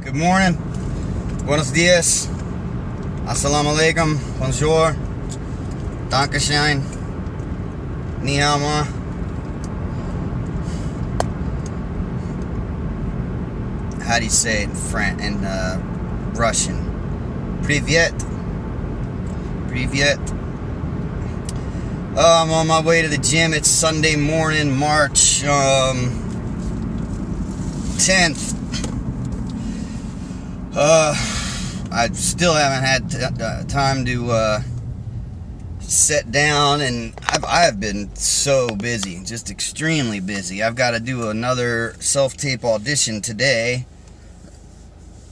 Good morning. Buenos dias. Assalamu alaikum. Bonjour. Dankeschön. Ni hao ma. How do you say it in French and Russian? Privyet. Privyet. I'm on my way to the gym. It's Sunday morning, March 10th. I still haven't had time to sit down, and I have been so busy, just extremely busy. I've got to do another self-tape audition today.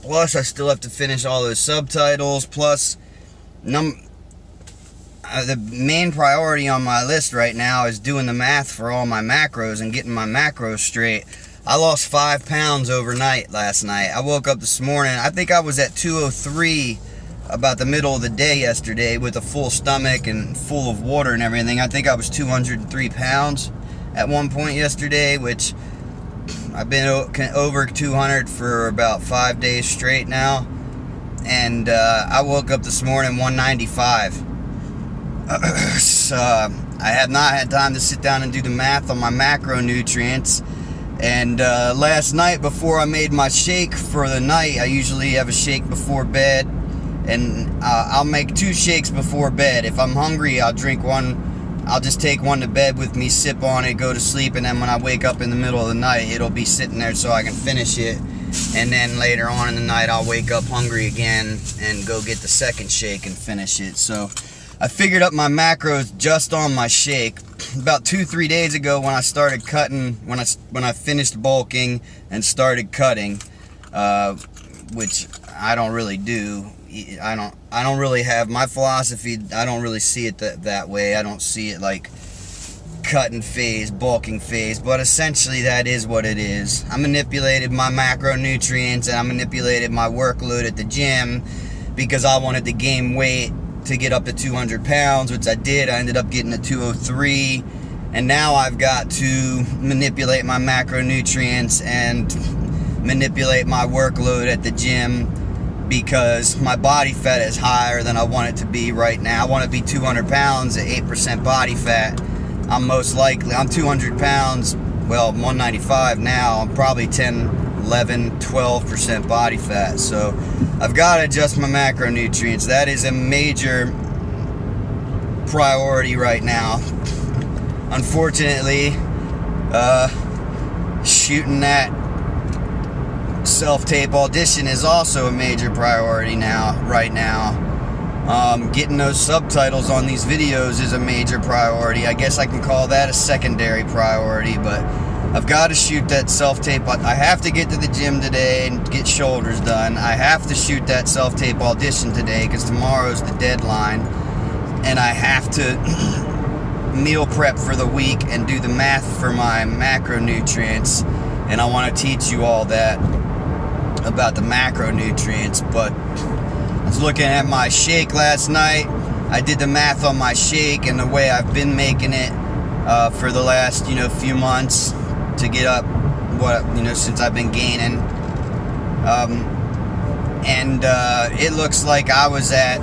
Plus, I still have to finish all those subtitles. Plus, the main priority on my list right now is doing the math for all my macros and getting my macros straight. I lost 5 pounds overnight last night. I woke up this morning, I think I was at 203 about the middle of the day yesterday with a full stomach and full of water and everything. I think I was 203 pounds at one point yesterday, which I've been over 200 for about 5 days straight now. And I woke up this morning 195. So I have not had time to sit down and do the math on my macronutrients. And last night, before I made my shake for the night, I usually have a shake before bed, and I'll make 2 shakes before bed. If I'm hungry, I'll drink one. I'll just take one to bed with me, sip on it, go to sleep, and then when I wake up in the middle of the night, it'll be sitting there so I can finish it. And then later on in the night, I'll wake up hungry again and go get the second shake and finish it. So I figured up my macros just on my shake. About 2-3 days ago, when I started cutting, when I finished bulking and started cutting, which I don't really do. I don't really have my philosophy. I don't really see it that way. I don't see it like cutting phase, bulking phase, but essentially that is what it is. I manipulated my macronutrients and I manipulated my workload at the gym because I wanted to gain weight to get up to 200 pounds, which I did. I ended up getting to 203, and now I've got to manipulate my macronutrients and manipulate my workload at the gym because my body fat is higher than I want it to be right now. I want to be 200 pounds at 8% body fat. I'm 200 pounds, well, I'm 195 now. I'm probably 10, 11, 12% body fat. So I've got to adjust my macronutrients. That is a major priority right now. Unfortunately, shooting that self-tape audition is also a major priority right now. Getting those subtitles on these videos is a major priority. I guess I can call that a secondary priority, but I've got to shoot that self-tape. I have to get to the gym today and get shoulders done. I have to shoot that self-tape audition today because tomorrow's the deadline. And I have to meal prep for the week and do the math for my macronutrients. And I want to teach you all that about the macronutrients. But I was looking at my shake last night. I did the math on my shake and the way I've been making it for the last, few months to get up since I've been gaining. And it looks like I was at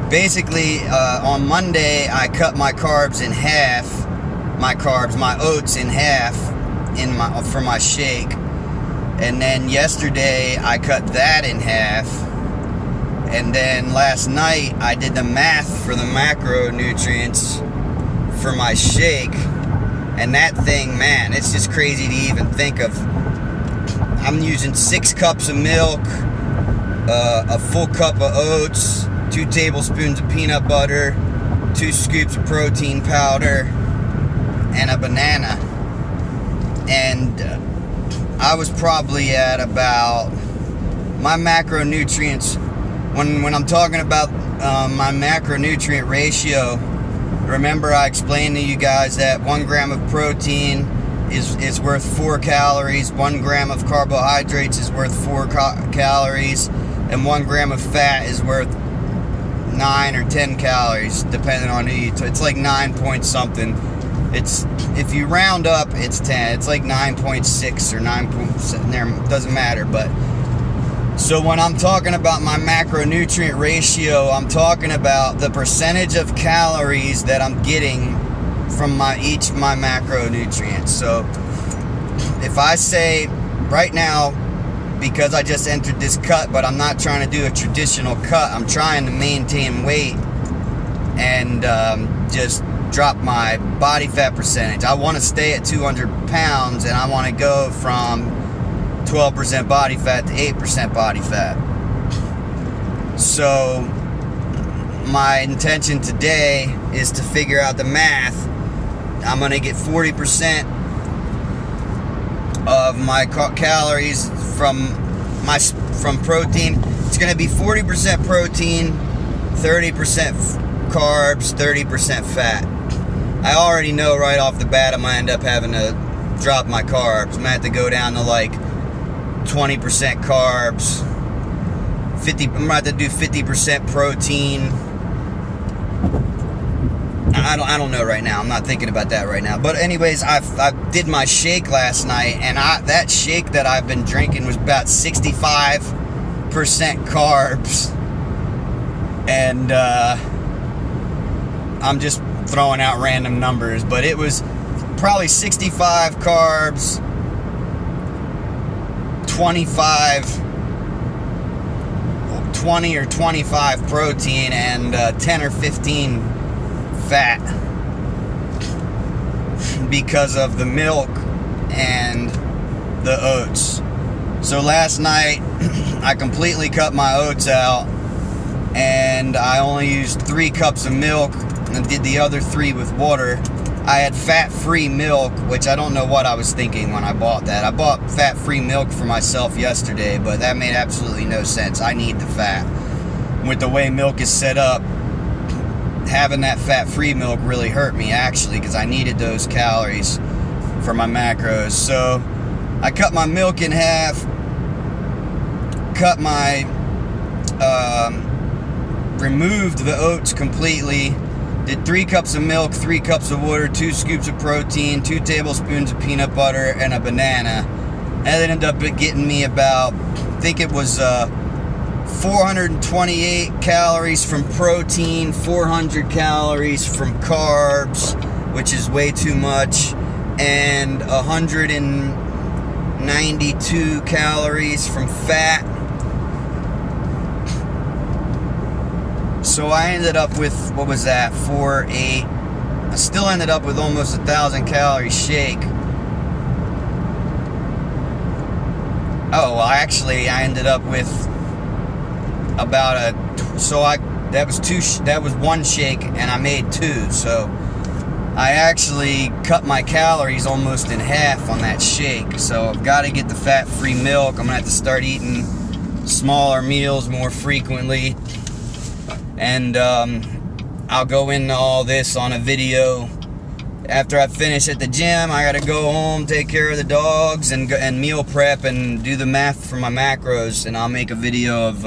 basically on Monday I cut my carbs in half, my oats in half for my shake. And then yesterday I cut that in half. And then last night I did the math for the macronutrients for my shake. And that thing, man, it's just crazy to even think of. I'm using 6 cups of milk, a full cup of oats, 2 tablespoons of peanut butter, 2 scoops of protein powder, and a banana. And I was probably at about my macronutrients. When I'm talking about my macronutrient ratio, remember I explained to you guys that 1 gram of protein is worth 4 calories, 1 gram of carbohydrates is worth 4 calories, and 1 gram of fat is worth 9 or 10 calories, depending on who you it's like 9 point something. It's, if you round up, it's 10. It's like 9.6 or 9.7. There, doesn't matter, but So when I'm talking about my macronutrient ratio, I'm talking about the percentage of calories that I'm getting from each of my macronutrients. So if I say right now, because I just entered this cut, but I'm not trying to do a traditional cut, I'm trying to maintain weight and just drop my body fat percentage. I want to stay at 200 pounds, and I want to go from 12% body fat to 8% body fat. So my intention today is to figure out the math. I'm going to get 40% of my calories from protein. It's going to be 40% protein, 30% carbs, 30% fat. I already know right off the bat I'm going to end up having to drop my carbs. I'm going to have to go down to like 20% carbs, I'm going to have to do 50% protein. I don't know right now. I'm not thinking about that right now. But anyways, I did my shake last night, and that shake that I've been drinking was about 65% carbs. And I'm just throwing out random numbers, but it was probably 65 carbs, 20 or 25 protein, and 10 or 15 fat, because of the milk and the oats. So last night I completely cut my oats out, and I only used 3 cups of milk and did the other 3 with water. I had fat-free milk, which I don't know what I was thinking when I bought that. I bought fat-free milk for myself yesterday, but that made absolutely no sense. I need the fat. With the way milk is set up, having that fat-free milk really hurt me, actually, because I needed those calories for my macros. So I cut my milk in half, removed the oats completely, did 3 cups of milk, 3 cups of water, 2 scoops of protein, 2 tablespoons of peanut butter, and a banana. And it ended up getting me about, I think it was 428 calories from protein, 400 calories from carbs, which is way too much, and 192 calories from fat. So I ended up with, what was that, 4, 8, I still ended up with almost 1,000 calorie shake. Oh, well, actually, I ended up with about that was 1 shake, and I made 2, so I actually cut my calories almost in half on that shake. So I've got to get the fat-free milk. I'm gonna have to start eating smaller meals more frequently, and I'll go into all this on a video after I finish at the gym. I gotta go home, take care of the dogs, and meal prep and do the math for my macros, and I'll make a video of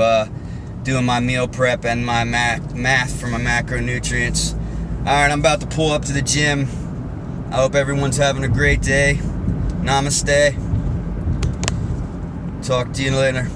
doing my meal prep and my math for my macronutrients. Alright, I'm about to pull up to the gym. I hope everyone's having a great day. Namaste. Talk to you later.